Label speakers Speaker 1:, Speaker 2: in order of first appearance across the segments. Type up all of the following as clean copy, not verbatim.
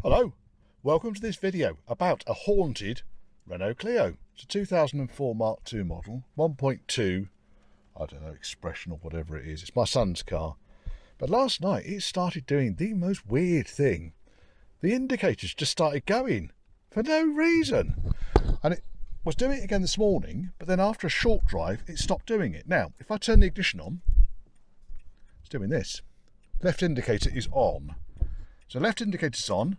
Speaker 1: Hello, welcome to this video about a haunted Renault Clio. It's a 2004 Mark II model, 1.2, I don't know, expression or whatever it is. It's my son's car. But last night it started doing the most weird thing. The indicators just started going for no reason. And it was doing it again this morning, but then after a short drive it stopped doing it. Now, if I turn the ignition on, it's doing this. Left indicator is on. So left indicator's on.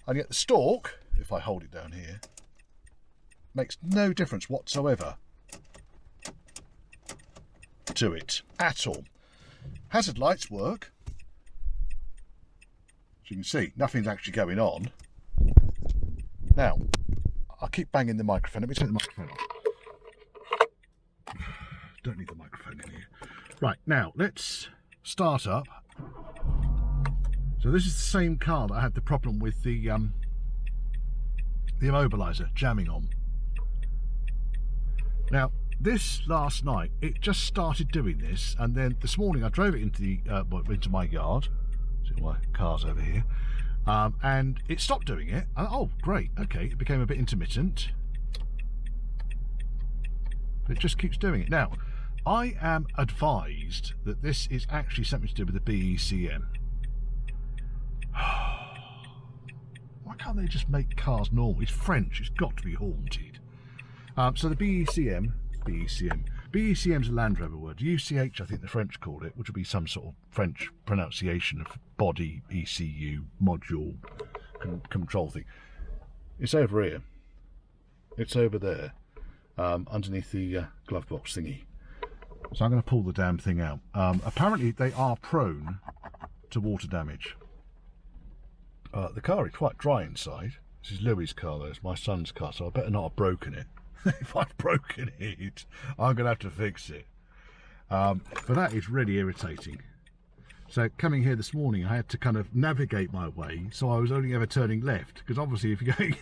Speaker 1: And yet the stalk, if I hold it down here, makes no difference whatsoever to it at all. Hazard lights work. As you can see, nothing's actually going on. Now, I keep banging the microphone. Let me turn the microphone off. Don't need the microphone in here. Right, now let's start up. So this is the same car that I had the problem with the immobiliser jamming on. Now, this last night, it just started doing this, and then this morning I drove it into the into my yard. See, my car's over here, and it stopped doing it. And, oh, great! Okay, it became a bit intermittent, but it just keeps doing it. Now, I am advised that this is actually something to do with the BECM. Why can't they just make cars normal? It's French, it's got to be haunted. So the BECM is a Land Rover word. UCH, I think the French called it, which would be some sort of French pronunciation of body, ECU, module, control thing. It's over here. It's over there, underneath the glove box thingy. So I'm going to pull the damn thing out. Apparently they are prone to water damage. The car is quite dry inside. This is Louis' car though, it's my son's car, so I better not have broken it. If I've broken it, I'm going to have to fix it. But that is really irritating. So coming here this morning, I had to kind of navigate my way, so I was only ever turning left, because obviously if you're going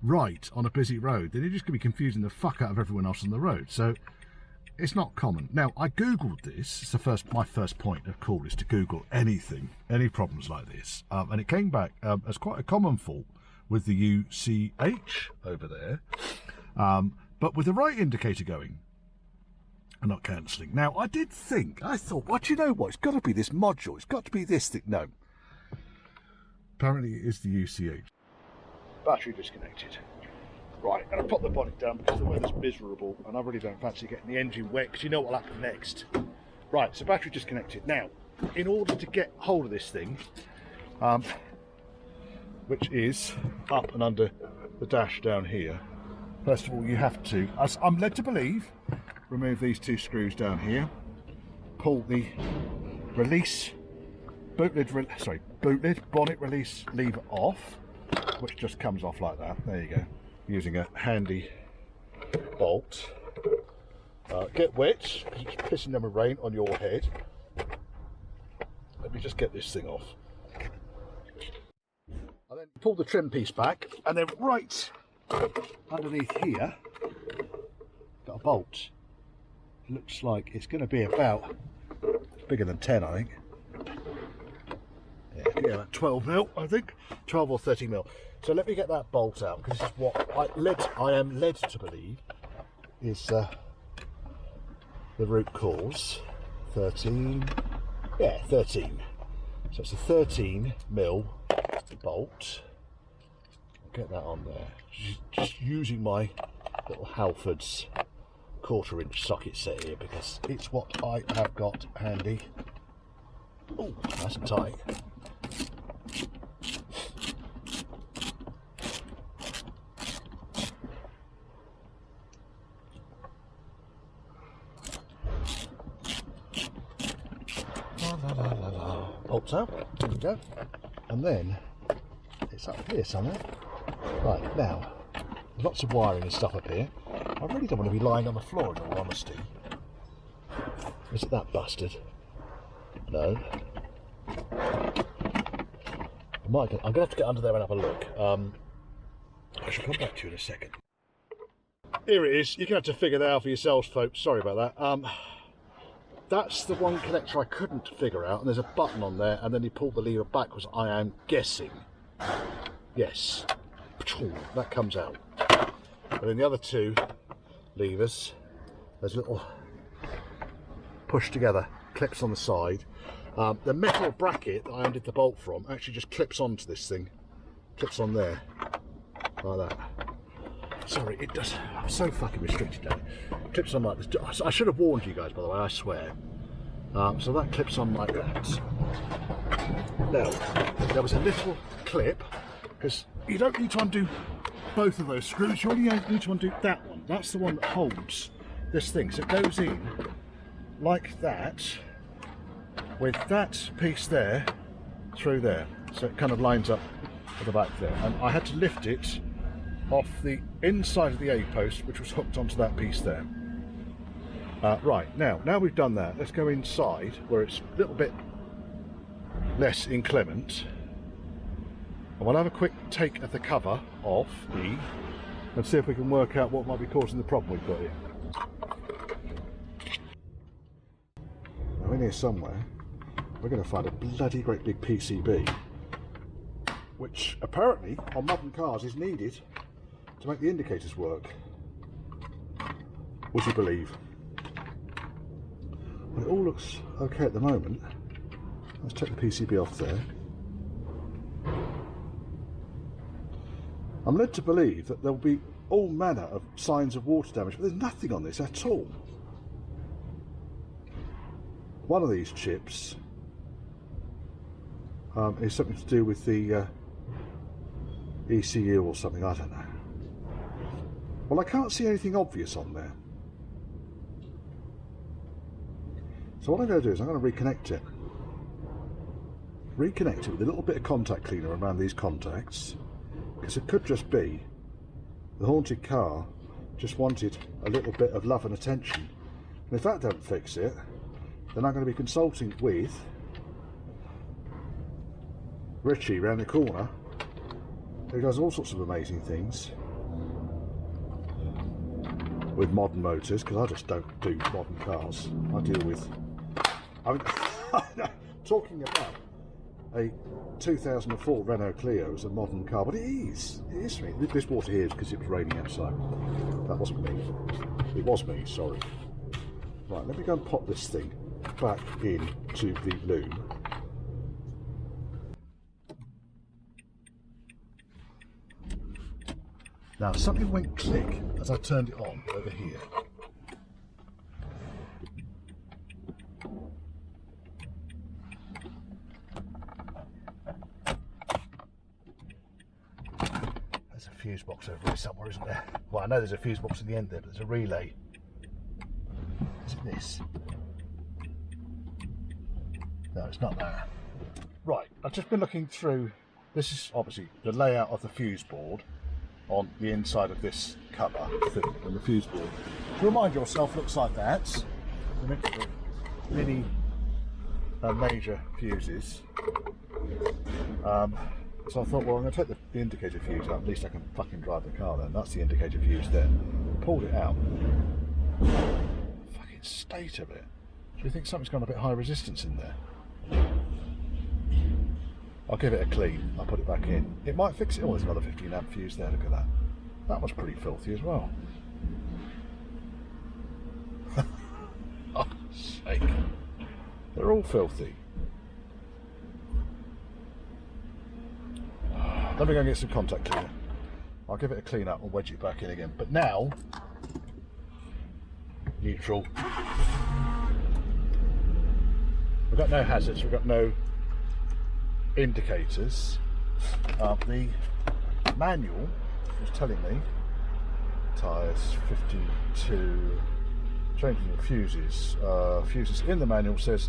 Speaker 1: right on a busy road, then you're just going to be confusing the fuck out of everyone else on the road. So it's not common. Now, I googled this. It's my first point of call is to Google anything, any problems like this, and it came back as quite a common fault with the UCH over there, but with the right indicator going and not cancelling. Now, I thought, well, do you know what? It's got to be this module. It's got to be this thing. No. Apparently, it is the UCH. Battery disconnected. Right, and I pop the bonnet down because the weather's miserable and I really don't fancy getting the engine wet because you know what'll happen next. Right, so battery disconnected. Now, in order to get hold of this thing, which is up and under the dash down here, first of all you have to, as I'm led to believe, remove these two screws down here, pull the release, boot lid bonnet release lever off, which just comes off like that. There you go. Using a handy bolt. Get wet, it's pissing down with rain on your head. Let me just get this thing off. I then pull the trim piece back, and then right underneath here, got a bolt. It looks like it's going to be about bigger than 10, I think. Yeah, about 12 mil, I think, 12 or 30 mil. So let me get that bolt out, because this is what I am led to believe is the root cause. 13, yeah, 13. So it's a 13 mil bolt. I'll get that on there. Just using my little Halford's 1/4 inch socket set here, because it's what I have got handy. Oh, nice and tight. Bolts out, there we go, and then it's up here somewhere. Right, now, there's lots of wiring and stuff up here. I really don't want to be lying on the floor, in all honesty. Is it that busted? No. I'm going to have to get under there and have a look. I shall come back to you in a second. Here it is. You're going to have to figure that out for yourselves, folks. Sorry about that. That's the one connector I couldn't figure out, and there's a button on there, and then you pull the lever backwards, I am guessing, Yes, that comes out. And then the other two levers, there's little push together clips on the side. The metal bracket that I undid the bolt from actually just clips onto this thing, clips on there, like that. Sorry, it does. I'm so fucking restricted now. Clips on like this. I should have warned you guys, by the way, I swear. So that clips on like that. Now, there was a little clip, because you don't need to undo both of those screws, you only need to undo that one. That's the one that holds this thing. So it goes in like that, with that piece there, through there. So it kind of lines up at the back there. And I had to lift it off the inside of the A-post, which was hooked onto that piece there. Right, now we've done that, let's go inside where it's a little bit less inclement. And we'll have a quick take of the cover off E and see if we can work out what might be causing the problem we've got here. Now in here somewhere, we're going to find a bloody great big PCB, which apparently on modern cars is needed to make the indicators work. Would you believe? Well, it all looks okay at the moment. Let's take the PCB off there. I'm led to believe that there'll be all manner of signs of water damage, but there's nothing on this at all. One of these chips is something to do with the ECU or something, I don't know. Well, I can't see anything obvious on there. So what I'm going to do is I'm going to reconnect it. Reconnect it with a little bit of contact cleaner around these contacts, because it could just be the haunted car just wanted a little bit of love and attention. And if that don't fix it, then I'm going to be consulting with Richie round the corner, who does all sorts of amazing things with modern motors, because I just don't do modern cars. I deal with, I mean, talking about a 2004 Renault Clio is a modern car, but it is for me. This water here is because it was raining outside. That wasn't me. It was me, sorry. Right, let me go and pop this thing back into the loom. Now, something went click as I turned it on over here. There's a fuse box over here somewhere, isn't there? Well, I know there's a fuse box in the end there, but there's a relay. Is it this? No, it's not that. Right, I've just been looking through. This is obviously the layout of the fuse board on the inside of this cover thing, and the fuse board. To remind yourself, looks like that. The mixture of mini major fuses. So I thought, well, I'm going to take the indicator fuse out. At least I can fucking drive the car then. That's the indicator fuse there. Pulled it out. Fucking state of it. Do you think something's gone a bit high resistance in there? I'll give it a clean. I'll put it back in. It might fix it. Oh, there's another 15 amp fuse there. Look at that. That was pretty filthy as well. Oh, sake. They're all filthy. Let me go and get some contact cleaner. I'll give it a clean up and wedge it back in again. But now, neutral. We've got no hazards. We've got no indicators. The manual was telling me tyres 52, changing the fuses. Fuses in the manual says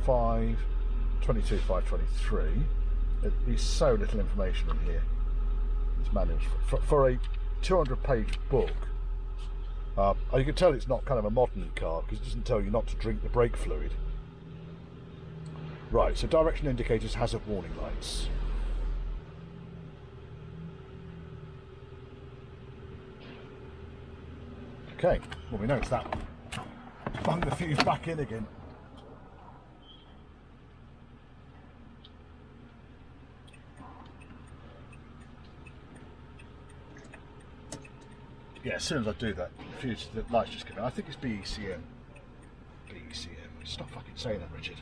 Speaker 1: 522, 523. There's so little information in here. This manual for a 200-page book. You can tell it's not kind of a modern car because it doesn't tell you not to drink the brake fluid. Right, so direction indicators, hazard warning lights. Okay, well we know it's that one. Bung the fuse back in again. Yeah, as soon as I do that, the lights just come on. I think it's BECM. BECM. Stop fucking saying that, Richard.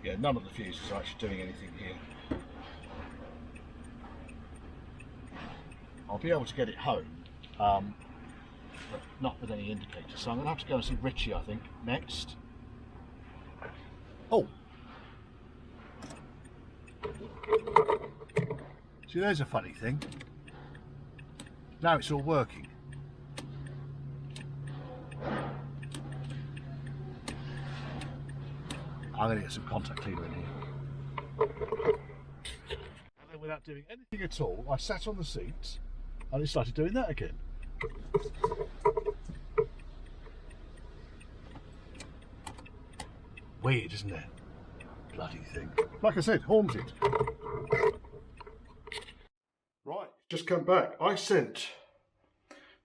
Speaker 1: Yeah, none of the fuses are actually doing anything here. I'll be able to get it home, but not with any indicator. So I'm going to have to go and see Richie, I think, next. Oh! See, there's a funny thing. Now it's all working. I'm going to get some contact cleaner in here. And then without doing anything at all, I sat on the seat and it started doing that again. Weird, isn't it? Bloody thing. Like I said, haunted. Right, just come back. I sent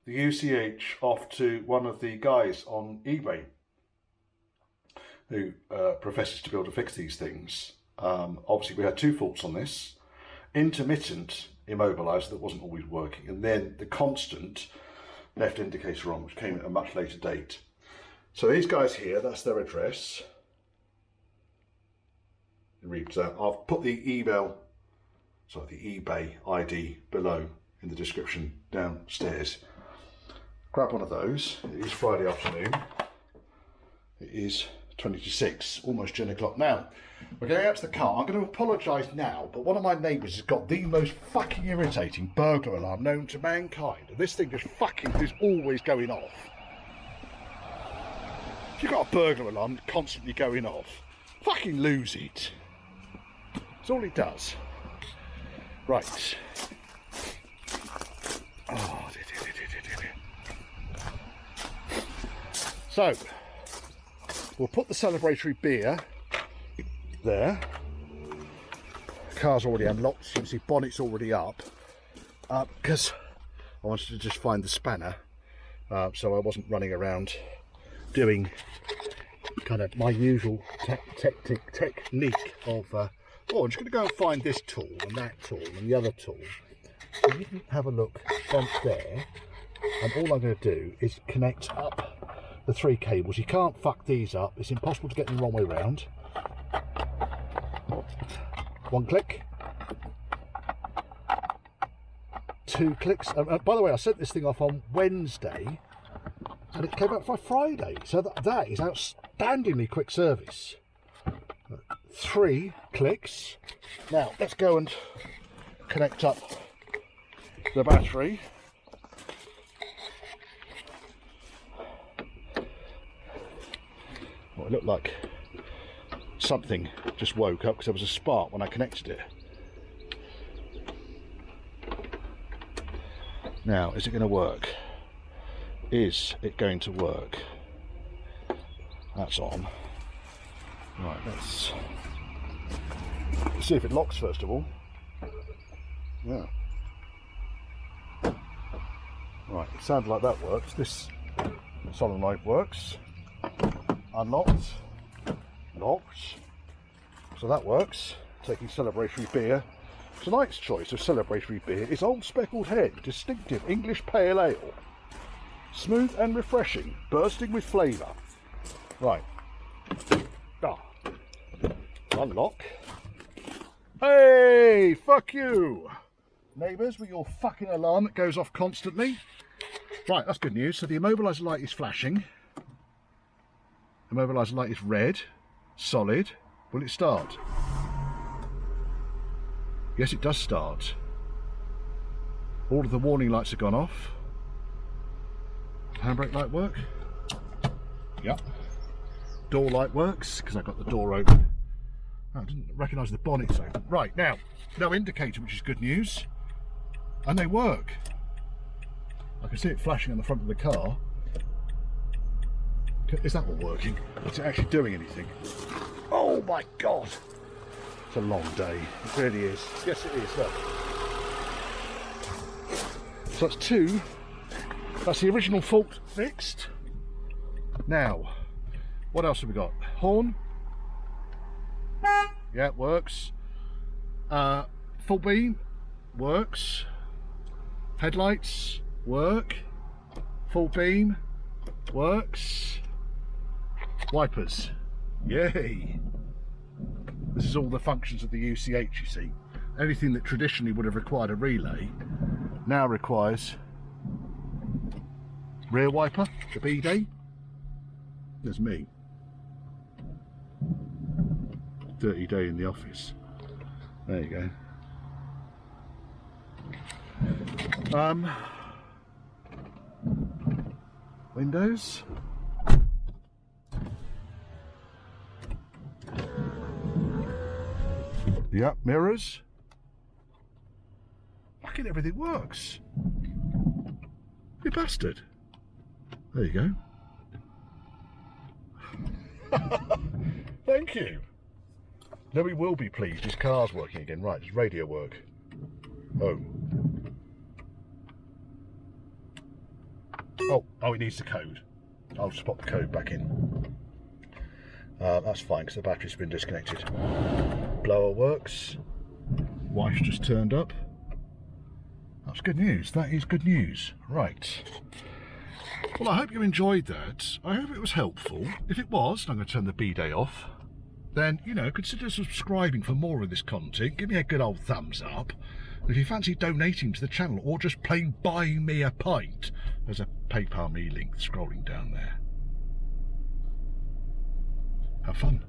Speaker 1: the UCH off to one of the guys on eBay who professes to be able to fix these things. Obviously we had two faults on this. Intermittent immobiliser that wasn't always working, and then the constant left indicator on, which came at a much later date. So these guys here, that's their address. It reads out. I've put the email, sorry, the eBay ID below in the description downstairs. Grab one of those. It is Friday afternoon. It is 20 to 6, almost 10 o'clock. Now, we're going out to the car. I'm going to apologise now, but one of my neighbours has got the most fucking irritating burglar alarm known to mankind. And this thing just fucking is always going off. If you've got a burglar alarm that's constantly going off, fucking lose it. That's all it does. Right. Oh, so, we'll put the celebratory beer there. Car's already unlocked. You can see bonnet's already up. Because I wanted to just find the spanner. So I wasn't running around doing kind of my usual technique of, oh, I'm just going to go and find this tool and that tool and the other tool. So you can have a look from there. And all I'm going to do is connect up the three cables. You can't fuck these up. It's impossible to get them the wrong way round. One click. Two clicks. By the way, I sent this thing off on Wednesday and it came out by Friday. So that is outstandingly quick service. 3 clicks. Now let's go and connect up the battery. Well, it looked like something just woke up because there was a spark when I connected it. Now, is it going to work? Is it going to work? That's on. Right, let's see if it locks first of all. Yeah. Right, it sounded like that works. This solenoid works. Unlocked, locked, so that works. Taking celebratory beer. Tonight's choice of celebratory beer is Old Speckled Head, distinctive English pale ale. Smooth and refreshing, bursting with flavour. Right. Unlock. Hey, fuck you! Neighbours with your fucking alarm that goes off constantly. Right, that's good news. So the immobiliser light is flashing. Immobiliser light is red, solid. Will it start? Yes, it does start. All of the warning lights have gone off. Handbrake light work? Yep. Door light works, because I got the door open. Oh, I didn't recognise the bonnet's open. Right, now, no indicator, which is good news. And they work. I can see it flashing on the front of the car. Is that one working? Is it actually doing anything? Oh my God! It's a long day. It really is. Yes, it is. Look. So that's two. That's the original fault fixed. Now, what else have we got? Horn. Yeah, it works. Full beam works. Headlights work. Full beam works. Wipers. Yay! This is all the functions of the UCH, you see. Anything that traditionally would have required a relay now requires rear wiper, the B-day. There's me. Dirty day in the office. There you go. Windows. Yep, mirrors. Fucking everything works. You bastard. There you go. Thank you. No, he will be pleased. His car's working again. Right, does radio work? Oh. Oh, it needs the code. I'll just pop the code back in. That's fine because the battery's been disconnected. Blower works. Wife's just turned up. That's good news. That is good news. Right. Well, I hope you enjoyed that. I hope it was helpful. If it was, and I'm going to turn the B-day off, then, you know, consider subscribing for more of this content. Give me a good old thumbs up. And if you fancy donating to the channel or just plain buying me a pint, there's a PayPal me link scrolling down there. Have fun.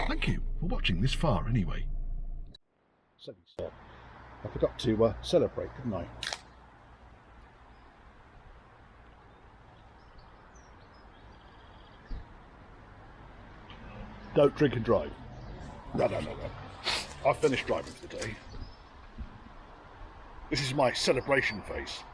Speaker 1: Thank you for watching this far anyway. I forgot to celebrate, didn't I? Don't drink and drive. No. I've finished driving for the day. This is my celebration face.